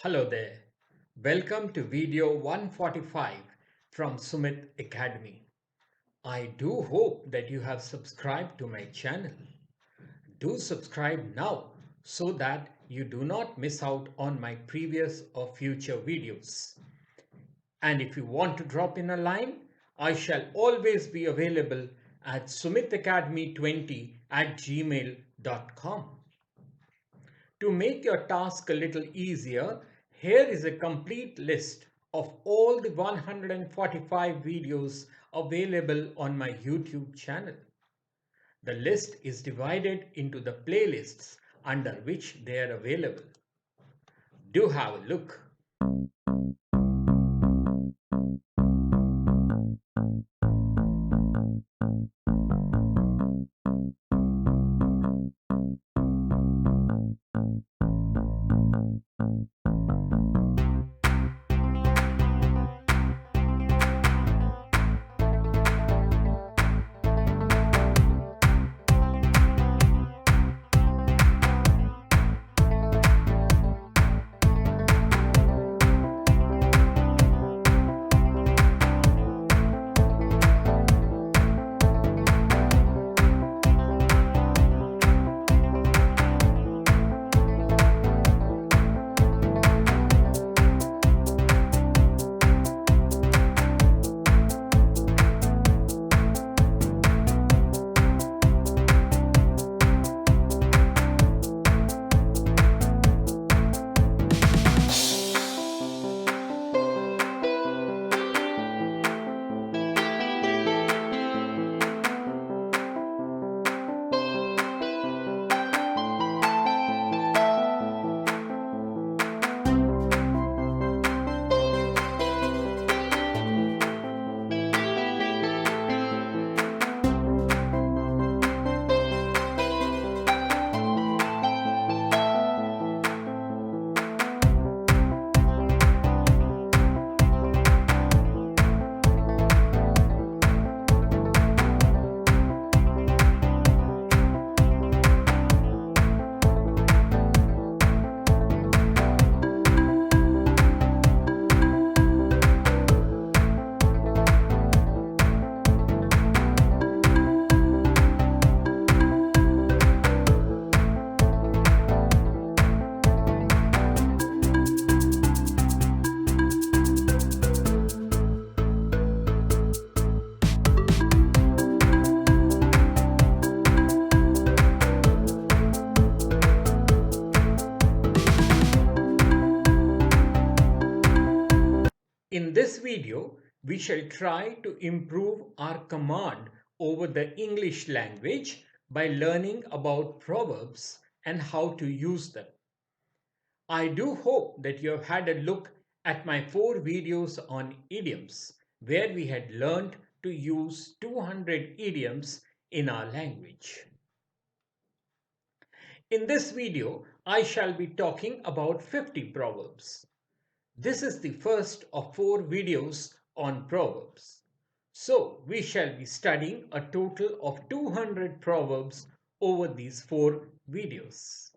Hello there. Welcome to video 145 from Sumit Academy. I do hope that you have subscribed to my channel. Do subscribe now so that you do not miss out on my previous or future videos. And if you want to drop in a line, I shall always be available at sumitacademy20@gmail.com. To make your task a little easier, here is a complete list of all the 145 videos available on my YouTube channel. The list is divided into the playlists under which they are available. Do have a look. In this video, we shall try to improve our command over the English language by learning about proverbs and how to use them. I do hope that you have had a look at my 4 videos on idioms, where we had learned to use 200 idioms in our language. In this video, I shall be talking about 50 proverbs. This is the first of 4 videos on Proverbs. So we shall be studying a total of 200 Proverbs over these 4 videos.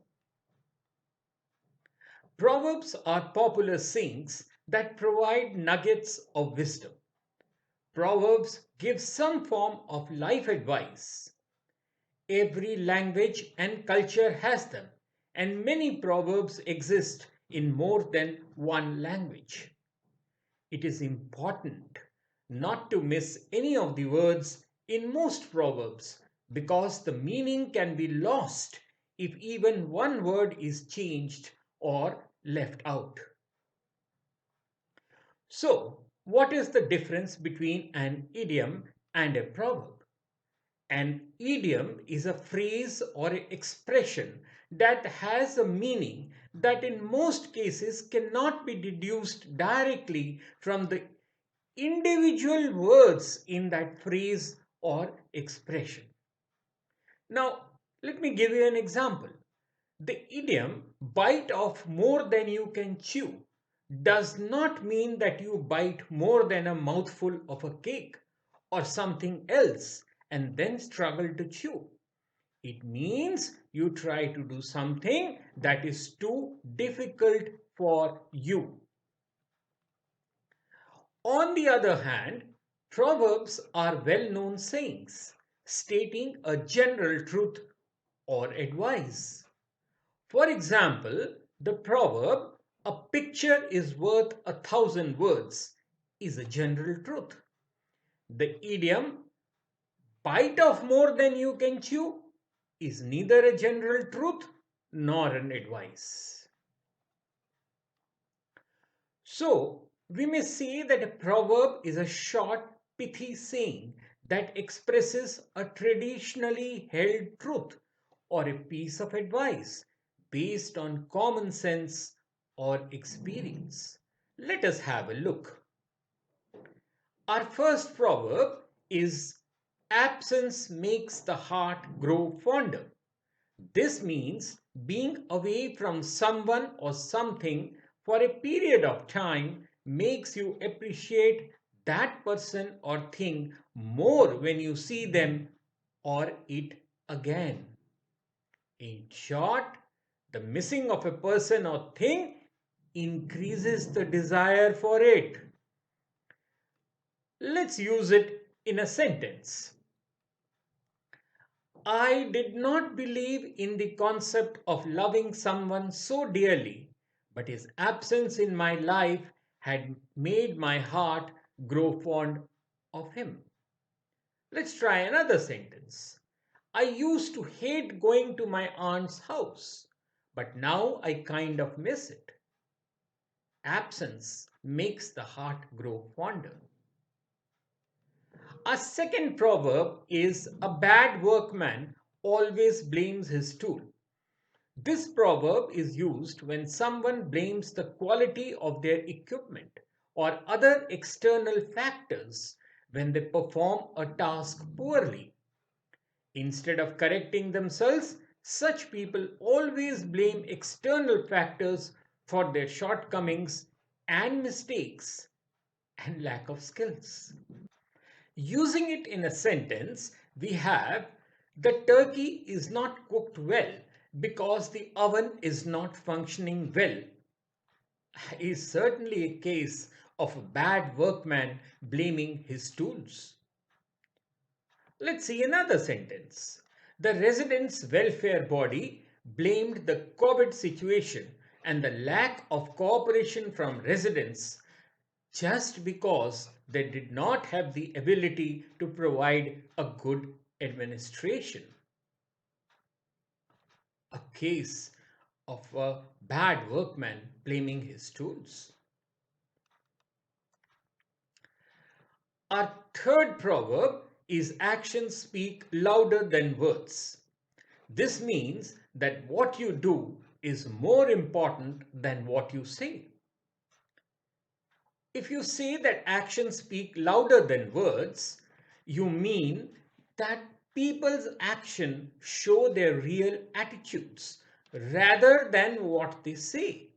Proverbs are popular sayings that provide nuggets of wisdom. Proverbs give some form of life advice. Every language and culture has them, and many proverbs exist in more than one language. It is important not to miss any of the words in most proverbs because the meaning can be lost if even one word is changed or left out. So, what is the difference between an idiom and a proverb? An idiom is a phrase or an expression that has a meaning that in most cases cannot be deduced directly from the individual words in that phrase or expression. Now, let me give you an example. The idiom bite off more than you can chew does not mean that you bite more than a mouthful of a cake or something else and then struggle to chew. It means you try to do something that is too difficult for you. On the other hand, proverbs are well known sayings stating a general truth or advice. For example, the proverb, a picture is worth 1,000 words, is a general truth. The idiom, bite off more than you can chew, is neither a general truth nor an advice. So, we may say that a proverb is a short, pithy saying that expresses a traditionally held truth or a piece of advice based on common sense or experience. Let us have a look. Our first proverb is absence makes the heart grow fonder. This means being away from someone or something for a period of time makes you appreciate that person or thing more when you see them or it again. In short, the missing of a person or thing increases the desire for it. Let's use it in a sentence. I did not believe in the concept of loving someone so dearly, but his absence in my life had made my heart grow fond of him. Let's try another sentence. I used to hate going to my aunt's house, but now I kind of miss it. Absence makes the heart grow fonder. A second proverb is a bad workman always blames his tool. This proverb is used when someone blames the quality of their equipment or other external factors when they perform a task poorly. Instead of correcting themselves, such people always blame external factors for their shortcomings and mistakes and lack of skills. Using it in a sentence, we have the turkey is not cooked well because the oven is not functioning well. Is certainly a case of a bad workman blaming his tools. Let's see another sentence. The residents' welfare body blamed the COVID situation and the lack of cooperation from residents just because they did not have the ability to provide a good administration. A case of a bad workman blaming his tools. Our third proverb is actions speak louder than words. This means that what you do is more important than what you say. If you say that actions speak louder than words, you mean that people's action show their real attitudes rather than what they say.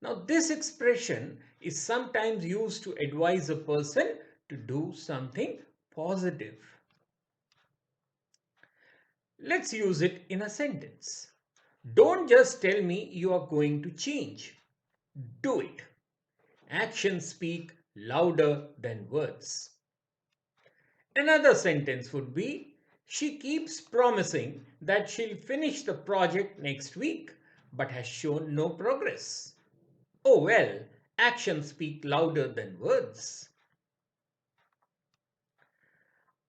Now, this expression is sometimes used to advise a person to do something positive. Let's use it in a sentence. Don't just tell me you are going to change. Do it. Actions speak louder than words. Another sentence would be, she keeps promising that she'll finish the project next week, but has shown no progress. Oh well, actions speak louder than words.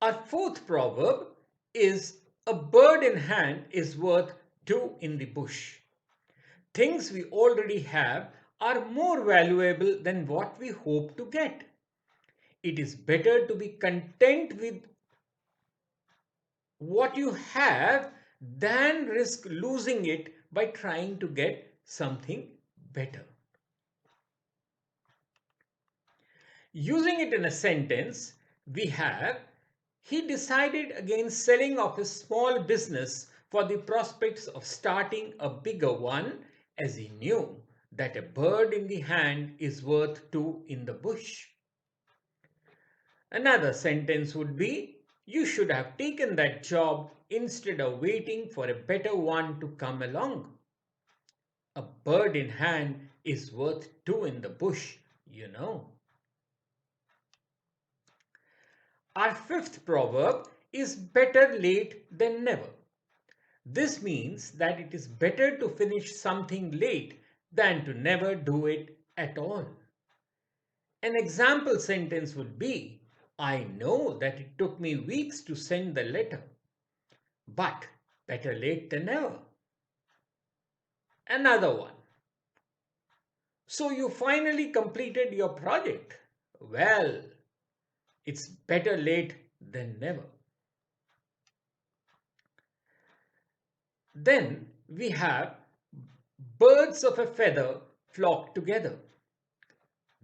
Our fourth proverb is, a bird in hand is worth two in the bush. Things we already have are more valuable than what we hope to get. It is better to be content with what you have than risk losing it by trying to get something better. Using it in a sentence, we have, he decided against selling off his small business for the prospects of starting a bigger one, as he knew that a bird in the hand is worth two in the bush. Another sentence would be, you should have taken that job instead of waiting for a better one to come along. A bird in hand is worth two in the bush, you know. Our fifth proverb is better late than never. This means that it is better to finish something late than to never do it at all. An example sentence would be, I know that it took me weeks to send the letter, but better late than never. Another one. So you finally completed your project. Well, it's better late than never. Then we have birds of a feather flock together.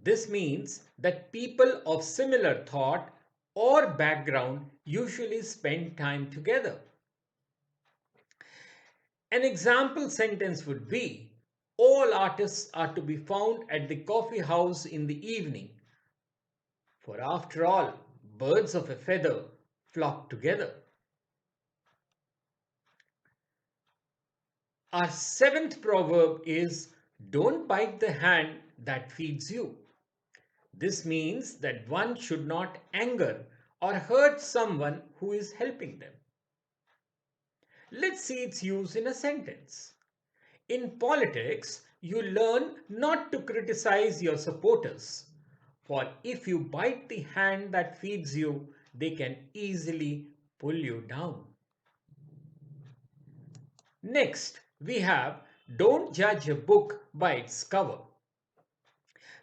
This means that people of similar thought or background usually spend time together. An example sentence would be, all artists are to be found at the coffee house in the evening, for after all, birds of a feather flock together. Our seventh proverb is, don't bite the hand that feeds you. This means that one should not anger or hurt someone who is helping them. Let's see its use in a sentence. In politics, you learn not to criticize your supporters, for if you bite the hand that feeds you, they can easily pull you down. Next, we have don't judge a book by its cover.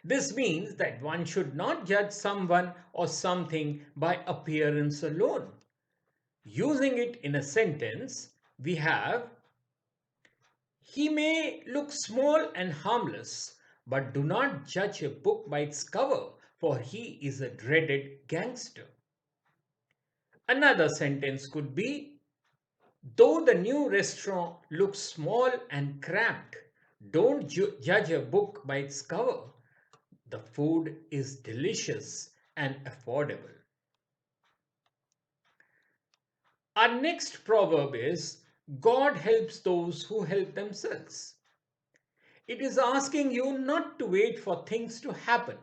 This means that one should not judge someone or something by appearance alone. Using it in a sentence, we have, he may look small and harmless, but do not judge a book by its cover, for he is a dreaded gangster. Another sentence could be, though the new restaurant looks small and cramped, don't judge a book by its cover. The food is delicious and affordable. Our next proverb is, God helps those who help themselves. It is asking you not to wait for things to happen,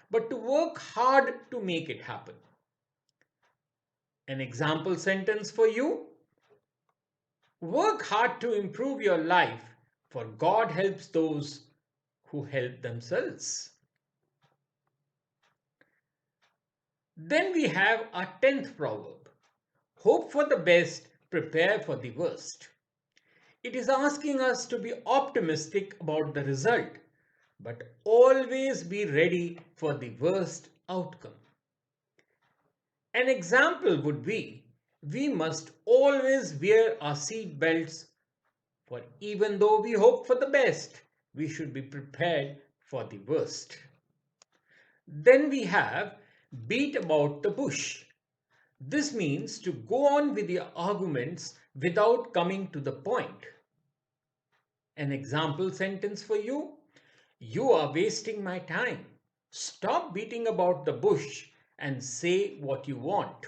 but to work hard to make it happen. An example sentence for you, work hard to improve your life, for God helps those who help themselves. Then we have our 10th proverb, hope for the best, prepare for the worst. It is asking us to be optimistic about the result, but always be ready for the worst outcome. An example would be, we must always wear our seat belts, for even though we hope for the best, we should be prepared for the worst. Then we have beat about the bush. This means to go on with your arguments without coming to the point. An example sentence for you, you are wasting my time. Stop beating about the bush and say what you want.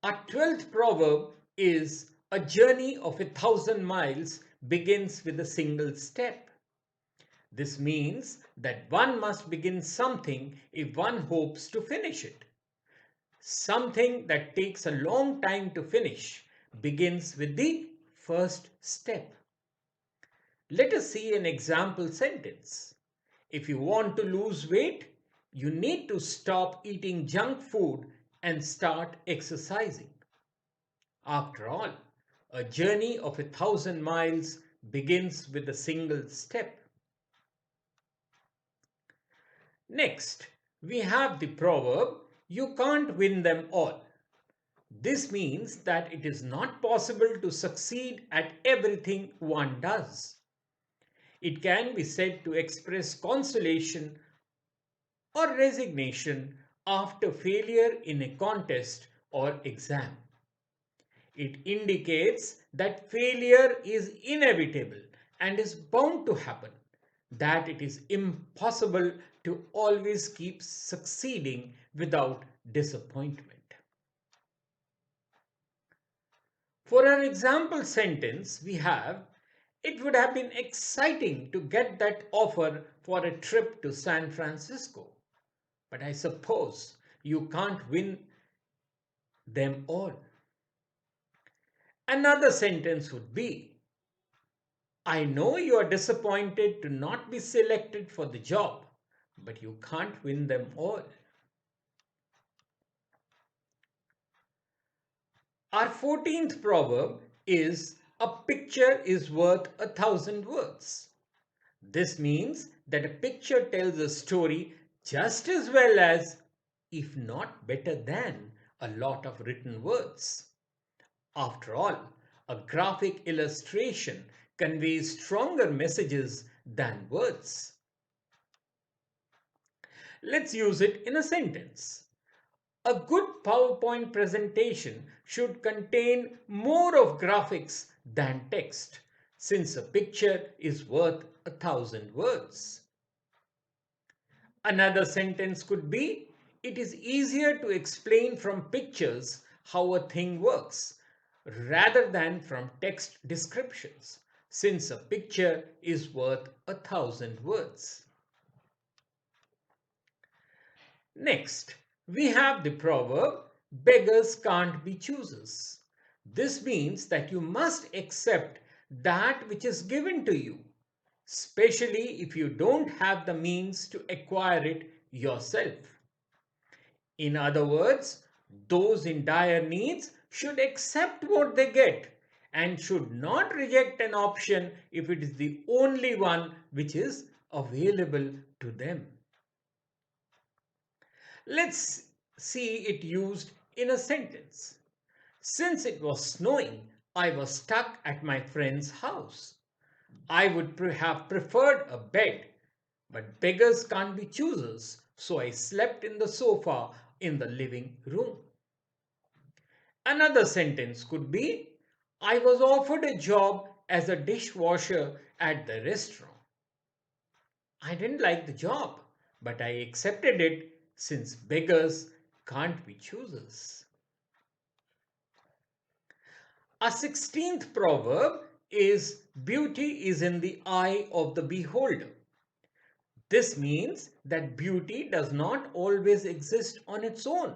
Our 12th proverb is, a journey of 1,000 miles begins with a single step. This means that one must begin something if one hopes to finish it. Something that takes a long time to finish begins with the first step. Let us see an example sentence. If you want to lose weight, you need to stop eating junk food and start exercising. After all, a journey of 1,000 miles begins with a single step. Next, we have the proverb, you can't win them all. This means that it is not possible to succeed at everything one does. It can be said to express consolation or resignation after failure in a contest or exam. It indicates that failure is inevitable and is bound to happen, that it is impossible to always keep succeeding without disappointment. For our example sentence, we have, It would have been exciting to get that offer for a trip to San Francisco, but I suppose you can't win them all. Another sentence would be, I know you are disappointed to not be selected for the job, but you can't win them all. Our 14th proverb is, a picture is worth 1,000 words. This means that a picture tells a story just as well as, if not better than, a lot of written words. After all, a graphic illustration conveys stronger messages than words. Let's use it in a sentence. A good PowerPoint presentation should contain more of graphics than text, since a picture is worth 1,000 words. Another sentence could be, it is easier to explain from pictures how a thing works rather than from text descriptions, since a picture is worth 1,000 words. Next, we have the proverb, beggars can't be choosers. This means that you must accept that which is given to you, especially if you don't have the means to acquire it yourself. In other words, those in dire needs should accept what they get and should not reject an option if it is the only one which is available to them. Let's see it used in a sentence. Since it was snowing, I was stuck at my friend's house. I would have preferred a bed, but beggars can't be choosers, so I slept in the sofa in the living room. Another sentence could be, I was offered a job as a dishwasher at the restaurant. I didn't like the job, but I accepted it since beggars can't be choosers. Our 16th proverb is, beauty is in the eye of the beholder. This means that beauty does not always exist on its own,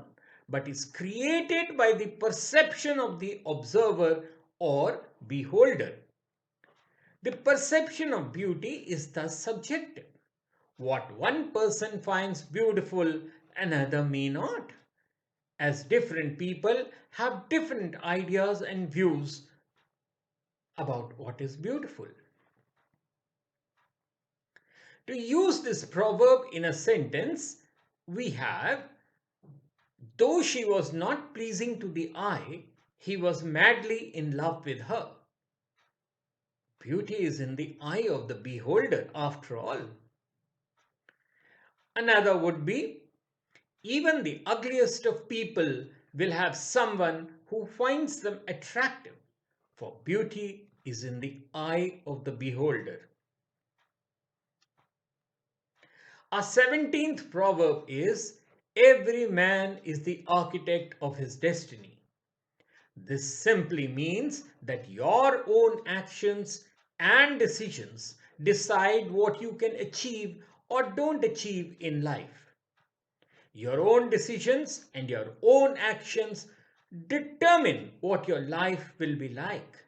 but is created by the perception of the observer or beholder. The perception of beauty is thus subjective. What one person finds beautiful, another may not, as different people have different ideas and views about what is beautiful. To use this proverb in a sentence, we have, though she was not pleasing to the eye, he was madly in love with her. Beauty is in the eye of the beholder after all. Another would be, even the ugliest of people will have someone who finds them attractive, for beauty is in the eye of the beholder. Our 17th proverb is, every man is the architect of his destiny. This simply means that your own actions and decisions decide what you can achieve or don't achieve in life. Your own decisions and your own actions determine what your life will be like.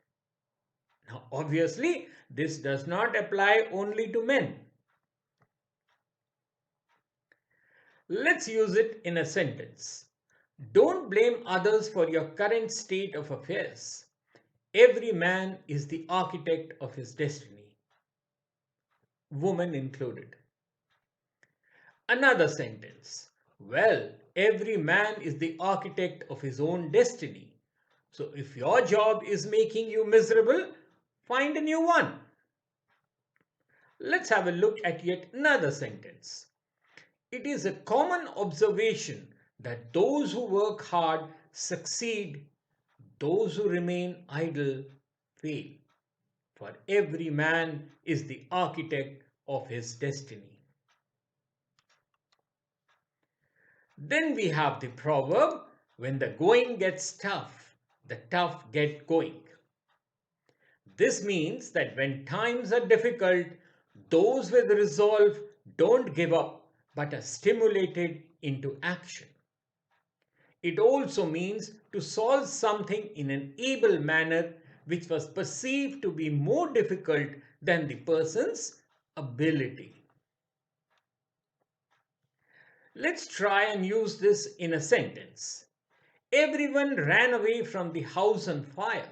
Now, obviously, this does not apply only to men. Let's use it in a sentence. Don't blame others for your current state of affairs. Every man is the architect of his destiny, woman included. Another sentence. Well, every man is the architect of his own destiny. So if your job is making you miserable, find a new one. Let's have a look at yet another sentence. It is a common observation that those who work hard succeed, those who remain idle fail. For every man is the architect of his destiny. Then we have the proverb, when the going gets tough, the tough get going. This means that when times are difficult, those with resolve don't give up but are stimulated into action. It also means to solve something in an able manner which was perceived to be more difficult than the person's ability. Let's try and use this in a sentence. Everyone ran away from the house on fire,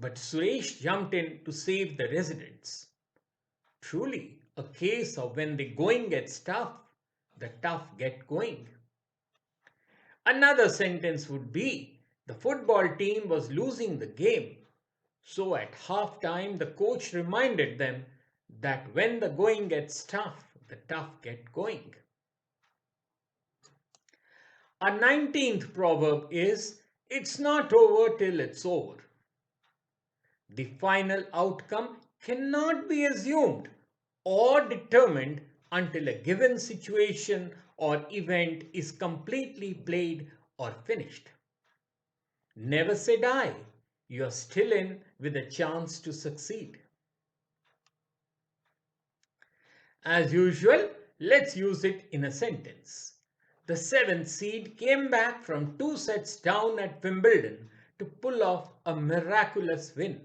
but Suresh jumped in to save the residents. Truly, a case of when the going gets tough, the tough get going. Another sentence would be the football team was losing the game, so at halftime the coach reminded them that when the going gets tough, the tough get going. Our 19th proverb is it's not over till it's over. The final outcome cannot be assumed or determined until a given situation or event is completely played or finished. Never say die. You are still in with a chance to succeed. As usual, let's use it in a sentence. The seventh seed came back from 2 sets down at Wimbledon to pull off a miraculous win.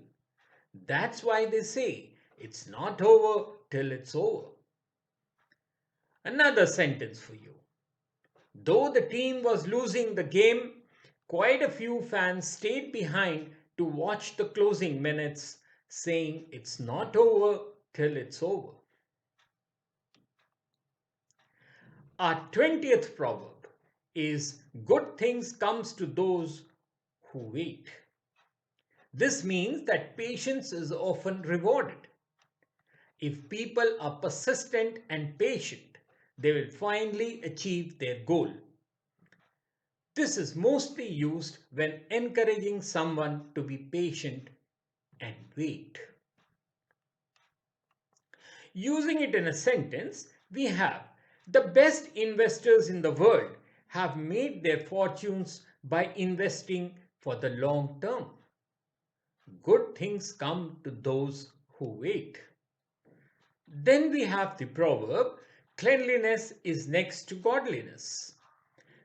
That's why they say it's not over till it's over. Another sentence for you. Though the team was losing the game, quite a few fans stayed behind to watch the closing minutes, saying it's not over till it's over. Our 20th proverb is good things comes to those who wait. This means that patience is often rewarded. If people are persistent and patient, they will finally achieve their goal. This is mostly used when encouraging someone to be patient and wait. Using it in a sentence, we have the best investors in the world have made their fortunes by investing for the long term. Good things come to those who wait. Then we have the proverb, cleanliness is next to godliness.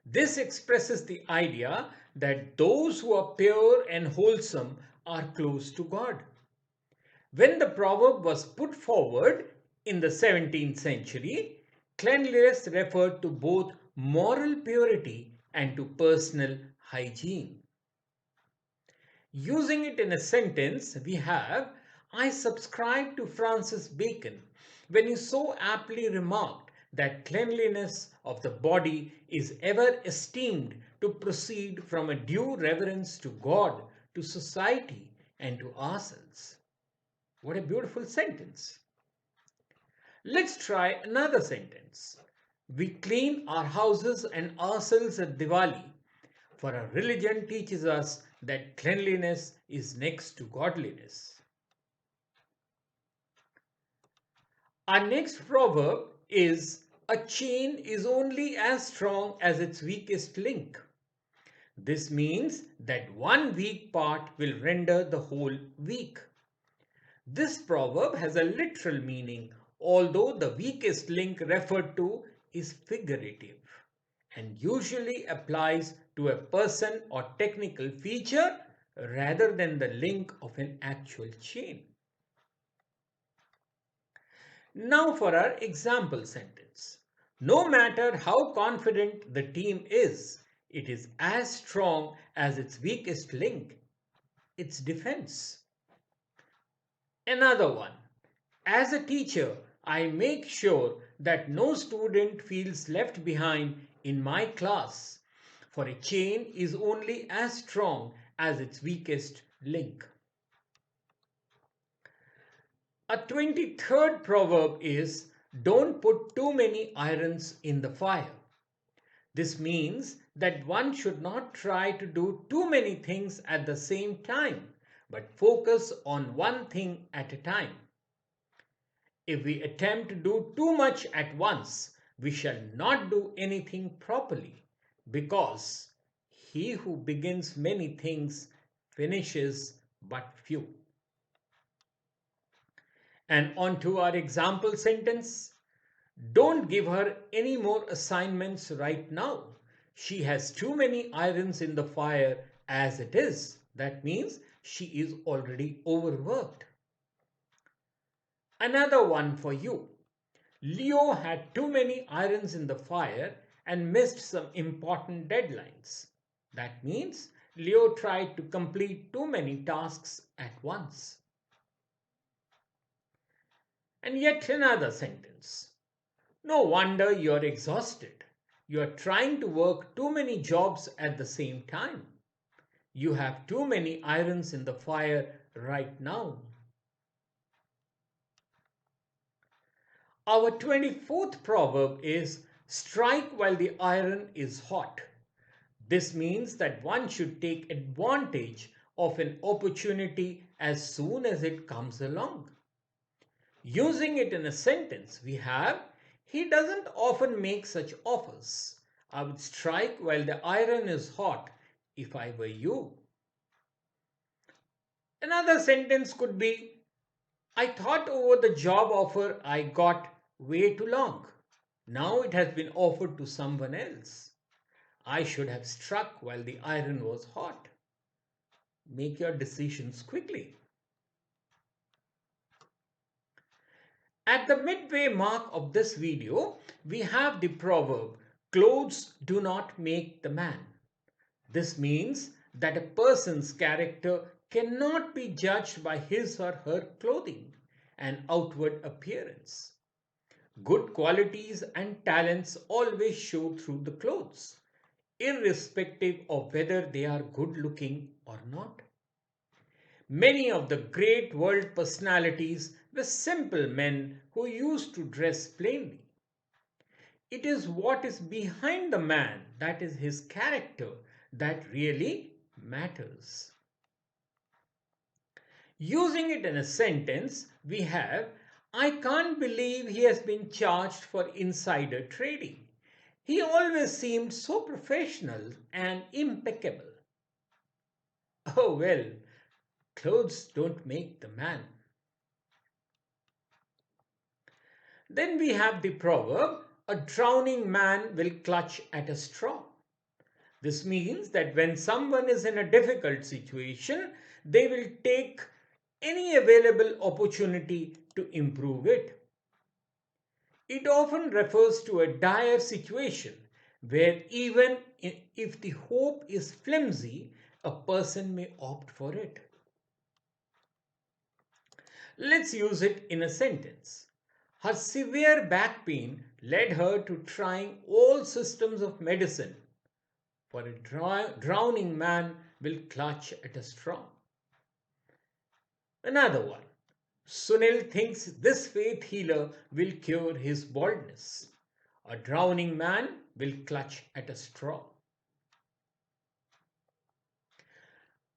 This expresses the idea that those who are pure and wholesome are close to God. When the proverb was put forward in the 17th century, cleanliness referred to both moral purity and to personal hygiene. Using it in a sentence, we have I subscribe to Francis Bacon when he so aptly remarked that cleanliness of the body is ever esteemed to proceed from a due reverence to God, to society, and to ourselves. What a beautiful sentence. Let's try another sentence. We clean our houses and ourselves at Diwali, for our religion teaches us that cleanliness is next to godliness. Our next proverb is a chain is only as strong as its weakest link. This means that one weak part will render the whole weak. This proverb has a literal meaning, although the weakest link referred to is figurative and usually applies to a person or technical feature rather than the link of an actual chain. Now for our example sentence. No matter how confident the team is, it is as strong as its weakest link, its defense. Another one. As a teacher, I make sure that no student feels left behind in my class, for a chain is only as strong as its weakest link. A 23rd proverb is don't put too many irons in the fire. This means that one should not try to do too many things at the same time, but focus on one thing at a time. If we attempt to do too much at once, we shall not do anything properly, because he who begins many things finishes but few. And on to our example sentence. Don't give her any more assignments right now. She has too many irons in the fire as it is. That means she is already overworked. Another one for you. Leo had too many irons in the fire and missed some important deadlines. That means Leo tried to complete too many tasks at once. And yet another sentence. No wonder you're exhausted. You're trying to work too many jobs at the same time. You have too many irons in the fire right now. Our 24th proverb is strike while the iron is hot. This means that one should take advantage of an opportunity as soon as it comes along. Using it in a sentence, we have he doesn't often make such offers. I would strike while the iron is hot if I were you. Another sentence could be I thought over the job offer I got way too long. Now it has been offered to someone else. I should have struck while the iron was hot. Make your decisions quickly. At the midway mark of this video, we have the proverb, clothes do not make the man. This means that a person's character cannot be judged by his or her clothing and outward appearance. Good qualities and talents always show through the clothes, irrespective of whether they are good looking or not. Many of the great world personalities were simple men who used to dress plainly. It is what is behind the man, that is his character, that really matters. Using it in a sentence, we have I can't believe he has been charged for insider trading. He always seemed so professional and impeccable. Oh well, clothes don't make the man. Then we have the proverb, a drowning man will clutch at a straw. This means that when someone is in a difficult situation, they will take any available opportunity to improve it. It often refers to a dire situation where even if the hope is flimsy, a person may opt for it. Let's use it in a sentence. Her severe back pain led her to trying all systems of medicine, for a drowning man will clutch at a straw. Another one. Sunil thinks this faith healer will cure his baldness. A drowning man will clutch at a straw.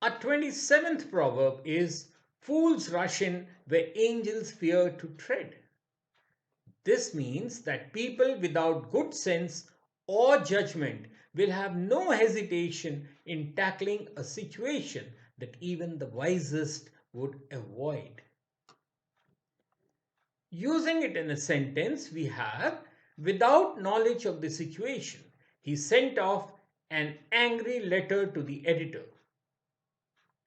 Our 27th proverb is fools rush in where angels fear to tread. This means that people without good sense or judgment will have no hesitation in tackling a situation that even the wisest would avoid. Using it in a sentence, we have without knowledge of the situation, he sent off an angry letter to the editor.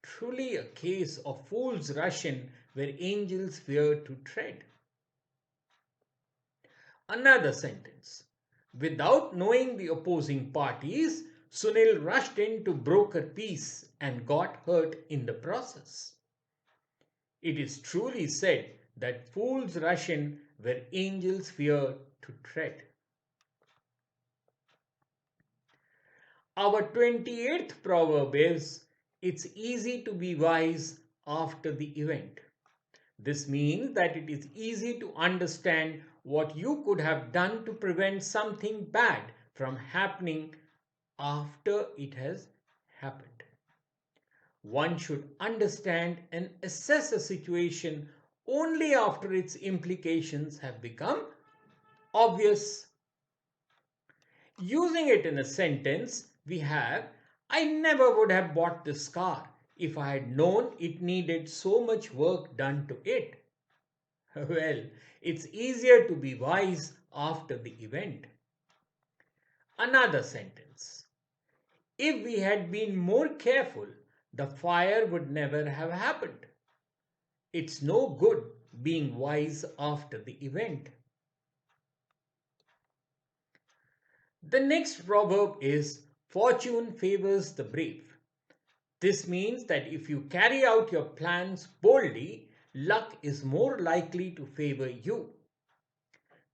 Truly a case of fools rush in where angels fear to tread. Another sentence. Without knowing the opposing parties, Sunil rushed in to broker peace and got hurt in the process. It is truly said that fools rush in where angels fear to tread. Our 28th proverb is, it's easy to be wise after the event. This means that it is easy to understand what you could have done to prevent something bad from happening after it has happened. One should understand and assess a situation only after its implications have become obvious. Using it in a sentence, we have I never would have bought this car if I had known it needed so much work done to it. Well, it's easier to be wise after the event. Another sentence. If we had been more careful, the fire would never have happened. It's no good being wise after the event. The next proverb is fortune favors the brave. This means that if you carry out your plans boldly, luck is more likely to favor you.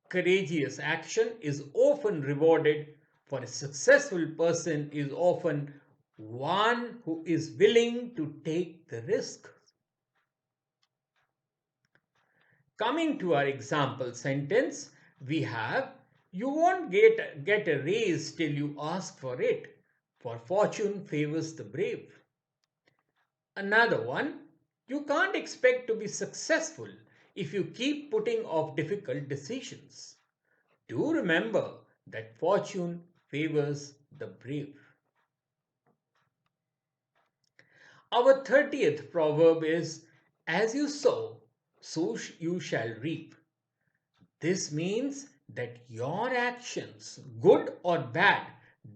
Courageous action is often rewarded, for a successful person is often one who is willing to take the risk. Coming to our example sentence, we have you won't get a raise till you ask for it, for fortune favors the brave. Another one, you can't expect to be successful if you keep putting off difficult decisions. Do remember that fortune favors the brave. Our 30th proverb is, as you sow, so you shall reap. This means that your actions, good or bad,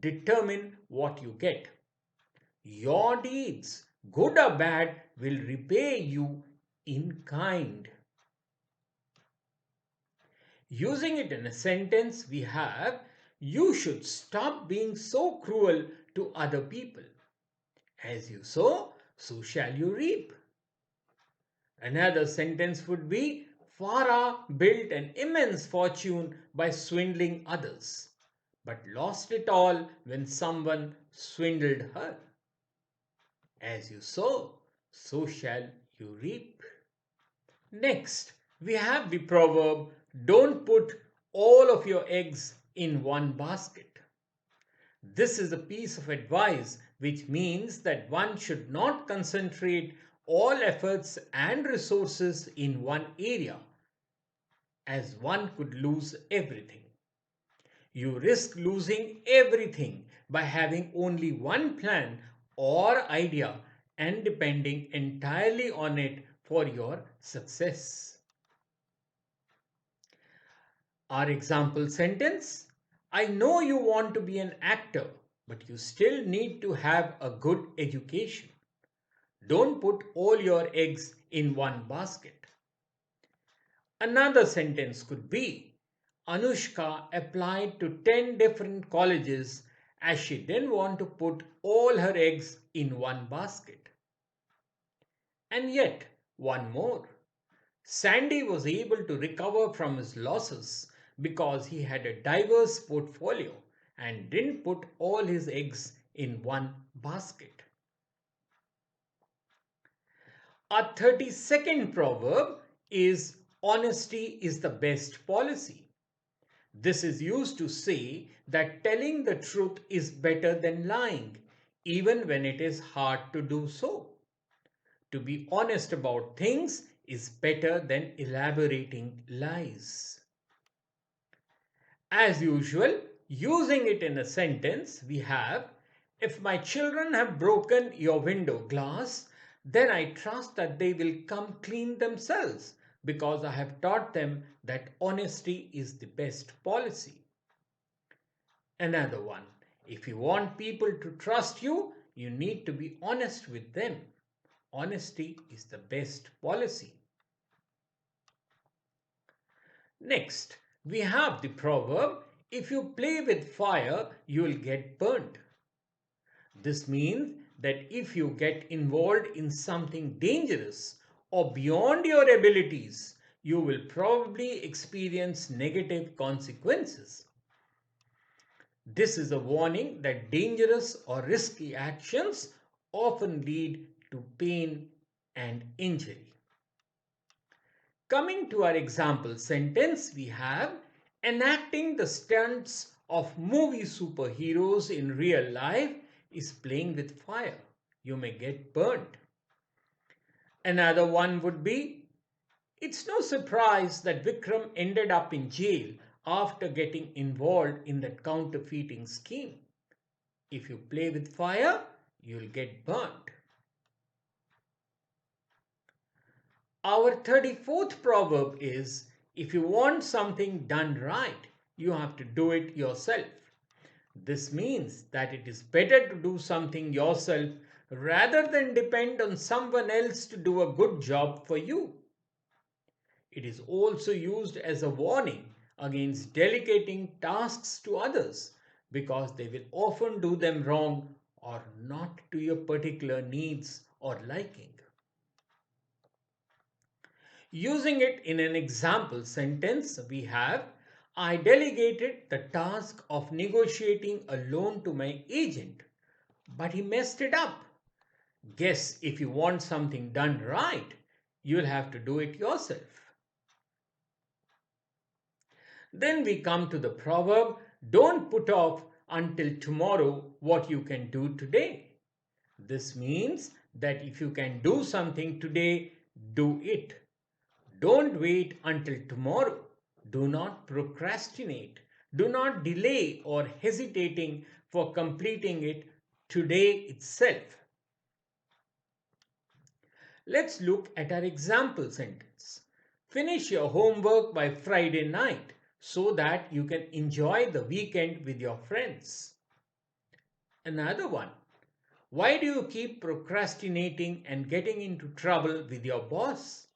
determine what you get. Your deeds, good or bad, will repay you in kind. Using it in a sentence, we have, you should stop being so cruel to other people. As you sow, so shall you reap. Another sentence would be, Farah built an immense fortune by swindling others, but lost it all when someone swindled her. As you sow, so shall you reap. Next, we have the proverb, don't put all of your eggs in one basket. This is a piece of advice which means that one should not concentrate all efforts and resources in one area, as one could lose everything. You risk losing everything by having only one plan or idea and depending entirely on it for your success. Our example sentence, I know you want to be an actor, but you still need to have a good education. Don't put all your eggs in one basket. Another sentence could be, Anushka applied to 10 different colleges as she didn't want to put all her eggs in one basket. And yet, one more. Sandy was able to recover from his losses because he had a diverse portfolio and didn't put all his eggs in one basket. Our 32nd proverb is honesty is the best policy. This is used to say that telling the truth is better than lying, even when it is hard to do so. To be honest about things is better than elaborating lies. As usual, using it in a sentence, we have, if my children have broken your window glass, then I trust that they will come clean themselves because I have taught them that honesty is the best policy. Another one, if you want people to trust you, you need to be honest with them. Honesty is the best policy. Next, we have the proverb, if you play with fire, you will get burnt. This means that if you get involved in something dangerous or beyond your abilities, you will probably experience negative consequences. This is a warning that dangerous or risky actions often lead to pain and injury. Coming to our example sentence, we have enacting the stunts of movie superheroes in real life is playing with fire. You may get burnt. Another one would be, it's no surprise that Vikram ended up in jail after getting involved in that counterfeiting scheme. If you play with fire, you'll get burnt. Our 34th proverb is, if you want something done right, you have to do it yourself. This means that it is better to do something yourself rather than depend on someone else to do a good job for you. It is also used as a warning against delegating tasks to others because they will often do them wrong or not to your particular needs or liking. Using it in an example sentence, we have, I delegated the task of negotiating a loan to my agent, but he messed it up. Guess if you want something done right, you'll have to do it yourself. Then we come to the proverb, don't put off until tomorrow what you can do today. This means that if you can do something today, do it. Don't wait until tomorrow. Do not procrastinate. Do not delay or hesitating for completing it today itself. Let's look at our example sentence. Finish your homework by Friday night so that you can enjoy the weekend with your friends. Another one. Why do you keep procrastinating and getting into trouble with your boss?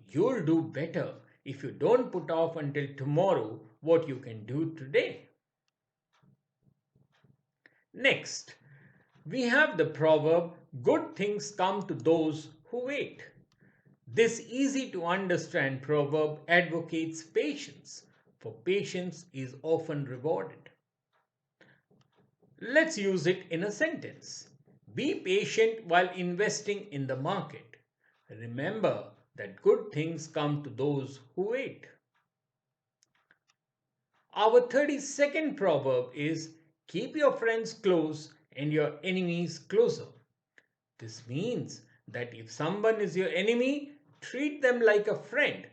You'll do better if you don't put off until tomorrow what you can do today. Next, we have the proverb, good things come to those who wait. This easy to understand proverb advocates patience, for patience is often rewarded. Let's use it in a sentence. Be patient while investing in the market. Remember that good things come to those who wait. Our 32nd proverb is keep your friends close and your enemies closer. This means that if someone is your enemy, treat them like a friend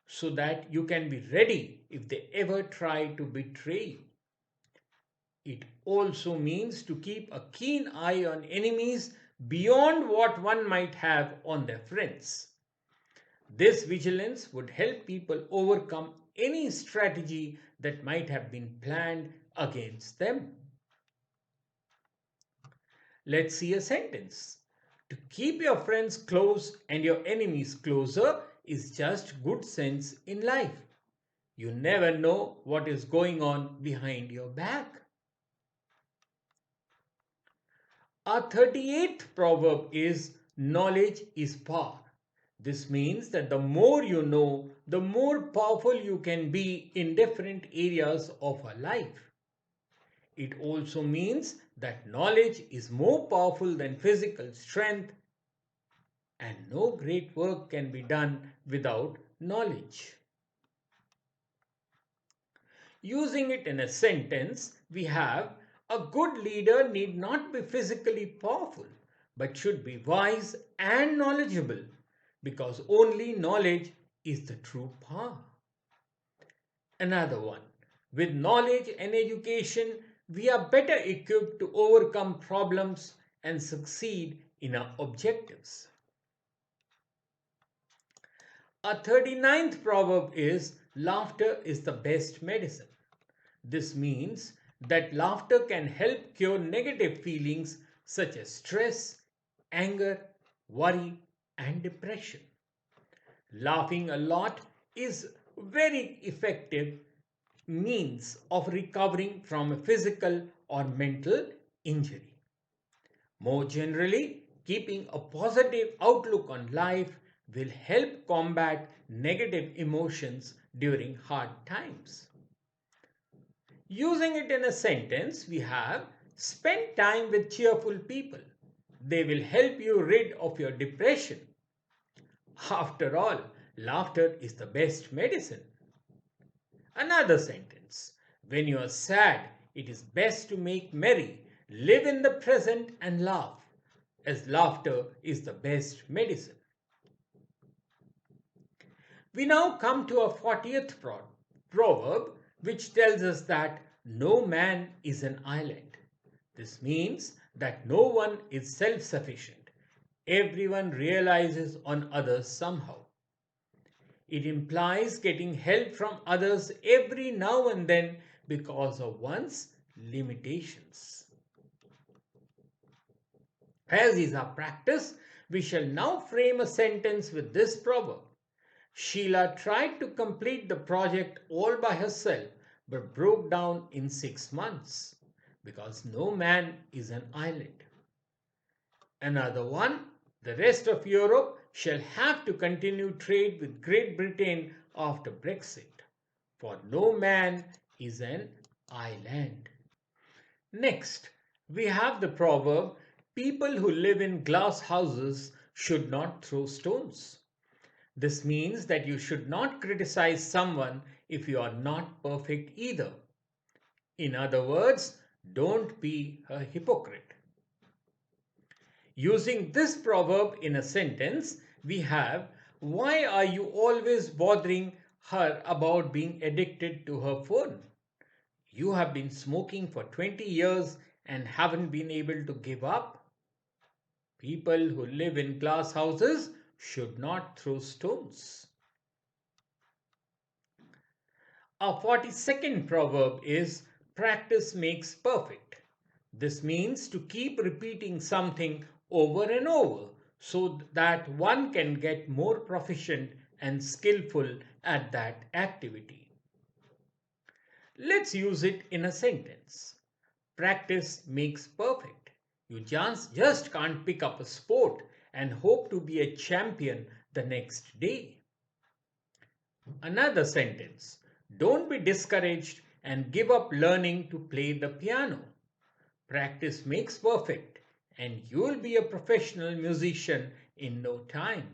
so that you can be ready if they ever try to betray you. It also means to keep a keen eye on enemies beyond what one might have on their friends. This vigilance would help people overcome any strategy that might have been planned against them. Let's see a sentence. To keep your friends close and your enemies closer is just good sense in life. You never know what is going on behind your back. Our 38th proverb is knowledge is power. This means that the more you know, the more powerful you can be in different areas of our life. It also means that knowledge is more powerful than physical strength, and no great work can be done without knowledge. Using it in a sentence, we have a good leader need not be physically powerful, but should be wise and knowledgeable, because only knowledge is the true power. Another one. With knowledge and education, we are better equipped to overcome problems and succeed in our objectives. Our 39th proverb is laughter is the best medicine. This means that laughter can help cure negative feelings such as stress, anger, worry, and depression. Laughing a lot is very effective means of recovering from a physical or mental injury. More generally, keeping a positive outlook on life will help combat negative emotions during hard times. Using it in a sentence, we have spend time with cheerful people. They will help you rid of your depression. After all, laughter is the best medicine. Another sentence. When you are sad, it is best to make merry, live in the present and laugh, as laughter is the best medicine. We now come to our 40th proverb, which tells us that no man is an island. This means that no one is self sufficient. Everyone realizes on others somehow. It implies getting help from others every now and then because of one's limitations. As is our practice, we shall now frame a sentence with this proverb. Sheila tried to complete the project all by herself but broke down in 6 months because no man is an island. Another one, the rest of Europe shall have to continue trade with Great Britain after Brexit, for no man is an island. Next, we have the proverb, people who live in glass houses should not throw stones. This means that you should not criticize someone if you are not perfect either. In other words, don't be a hypocrite. Using this proverb in a sentence, we have, why are you always bothering her about being addicted to her phone? You have been smoking for 20 years and haven't been able to give up. People who live in glass houses should not throw stones. Our 42nd proverb is practice makes perfect. This means to keep repeating something over and over so that one can get more proficient and skillful at that activity. Let's use it in a sentence. Practice makes perfect. You just can't pick up a sport and hope to be a champion the next day. Another sentence. Don't be discouraged and give up learning to play the piano. Practice makes perfect, and you'll be a professional musician in no time.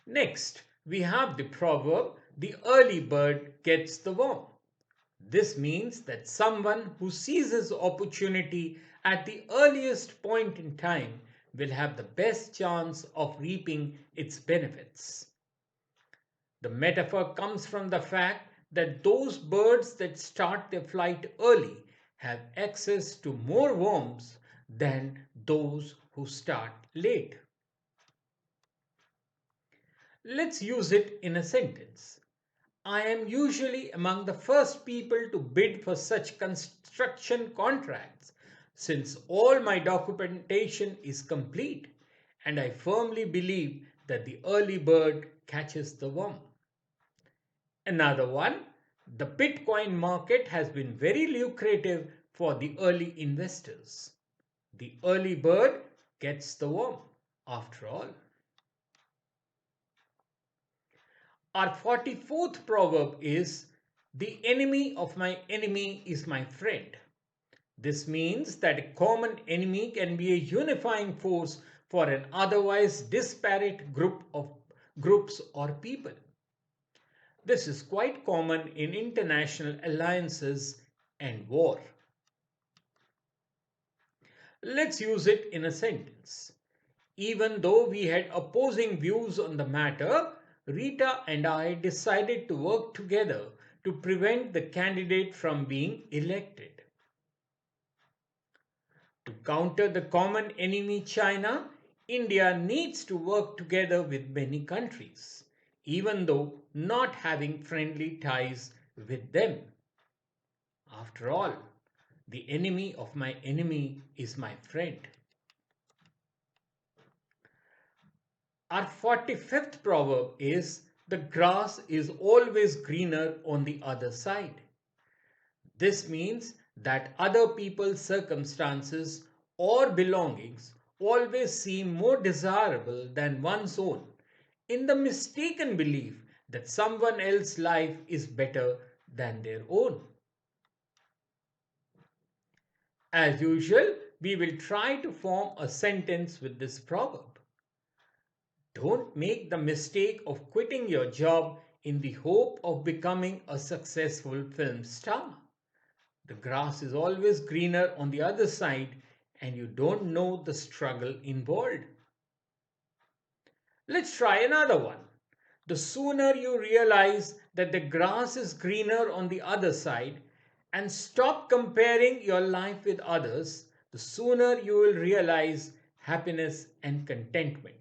Next, we have the proverb, the early bird gets the worm. This means that someone who seizes opportunity at the earliest point in time will have the best chance of reaping its benefits. The metaphor comes from the fact that those birds that start their flight early have access to more worms than those who start late. Let's use it in a sentence. I am usually among the first people to bid for such construction contracts since all my documentation is complete, and I firmly believe that the early bird catches the worm. Another one, the Bitcoin market has been very lucrative for the early investors. The early bird gets the worm, after all. Our 44th proverb is, the enemy of my enemy is my friend. This means that a common enemy can be a unifying force for an otherwise disparate groups or people. This is quite common in international alliances and war. Let's use it in a sentence. Even though we had opposing views on the matter, Rita and I decided to work together to prevent the candidate from being elected. To counter the common enemy China, India needs to work together with many countries, even though not having friendly ties with them. After all, the enemy of my enemy is my friend. Our 45th proverb is, the grass is always greener on the other side. This means that other people's circumstances or belongings always seem more desirable than one's own, in the mistaken belief that someone else's life is better than their own. As usual, we will try to form a sentence with this proverb. Don't make the mistake of quitting your job in the hope of becoming a successful film star. The grass is always greener on the other side, and you don't know the struggle involved. Let's try another one. The sooner you realize that the grass is greener on the other side and stop comparing your life with others, the sooner you will realize happiness and contentment.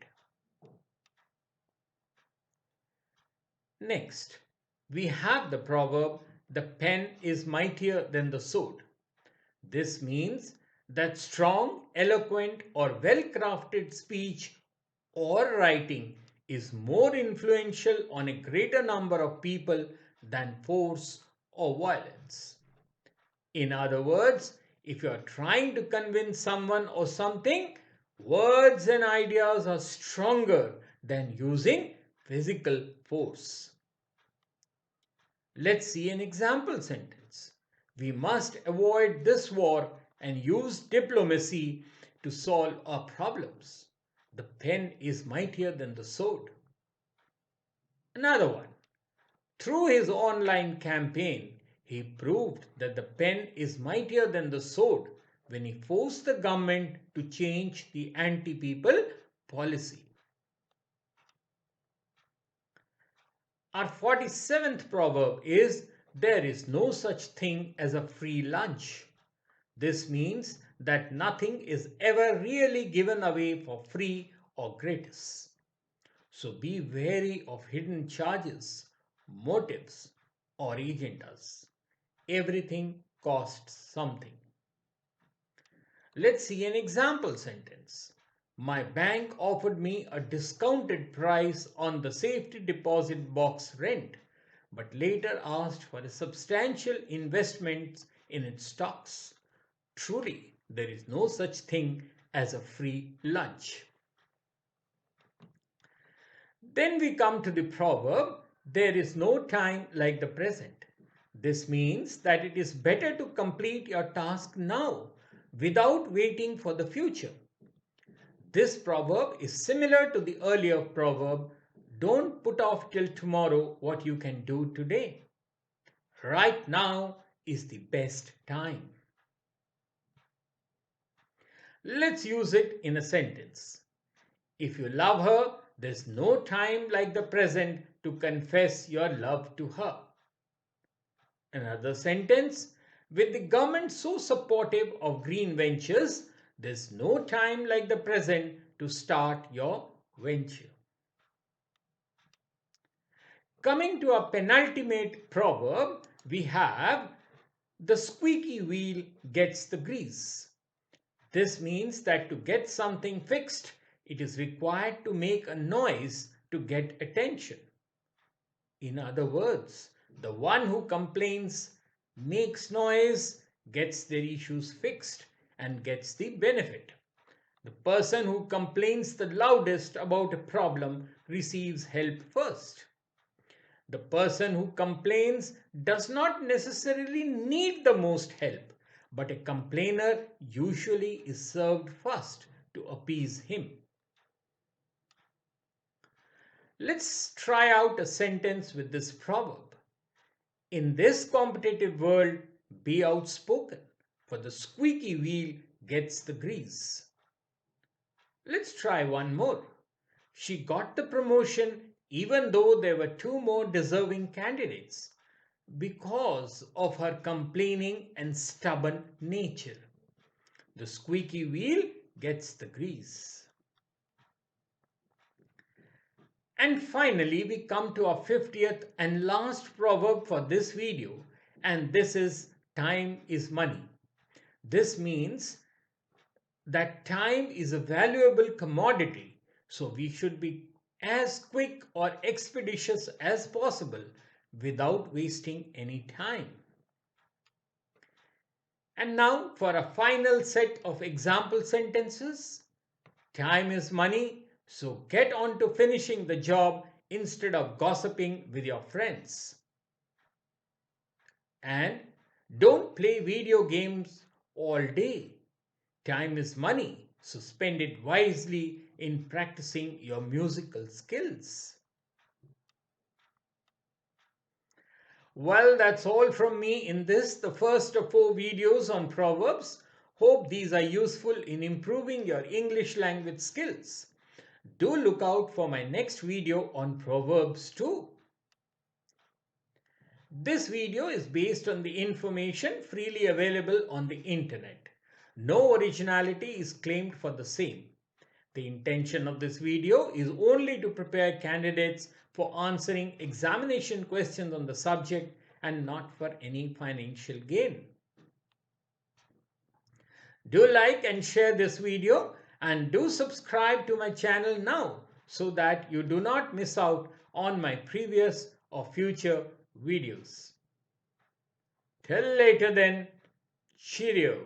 Next, we have the proverb, the pen is mightier than the sword. This means that strong, eloquent, or well crafted speech or writing is more influential on a greater number of people than force or violence. In other words, if you are trying to convince someone or something, words and ideas are stronger than using physical force. Let's see an example sentence. We must avoid this war and use diplomacy to solve our problems. The pen is mightier than the sword. Another one. Through his online campaign, he proved that the pen is mightier than the sword when he forced the government to change the anti people policy. Our 47th proverb is there is no such thing as a free lunch. This means that nothing is ever really given away for free or gratis. So be wary of hidden charges, motives, or agendas. Everything costs something. Let's see an example sentence. My bank offered me a discounted price on the safety deposit box rent, but later asked for a substantial investment in its stocks. Truly, there is no such thing as a free lunch. Then we come to the proverb, there is no time like the present. This means that it is better to complete your task now without waiting for the future. This proverb is similar to the earlier proverb, don't put off till tomorrow what you can do today. Right now is the best time. Let's use it in a sentence. If you love her, there's no time like the present to confess your love to her. Another sentence, with the government so supportive of green ventures, there's no time like the present to start your venture. Coming to our penultimate proverb, we have the squeaky wheel gets the grease. This means that to get something fixed, it is required to make a noise to get attention. In other words, the one who complains, makes noise, gets their issues fixed and gets the benefit. The person who complains the loudest about a problem receives help first. The person who complains does not necessarily need the most help, but a complainer usually is served first to appease him. Let's try out a sentence with this proverb. In this competitive world, be outspoken, for the squeaky wheel gets the grease. Let's try one more. She got the promotion even though there were two more deserving candidates because of her complaining and stubborn nature. The squeaky wheel gets the grease. And finally, we come to our 50th and last proverb for this video, and this is time is money. This means that time is a valuable commodity, so we should be as quick or expeditious as possible without wasting any time. And now for a final set of example sentences. Time is money, so get on to finishing the job instead of gossiping with your friends. And don't play video games all day. Time is money, so spend it wisely in practicing your musical skills. Well, that's all from me in this, the first of 4 videos on Proverbs. Hope these are useful in improving your English language skills. Do look out for my next video on Proverbs too. This video is based on the information freely available on the internet. No originality is claimed for the same. The intention of this video is only to prepare candidates for answering examination questions on the subject and not for any financial gain. Do like and share this video and do subscribe to my channel now so that you do not miss out on my previous or future videos. Till later then, cheerio.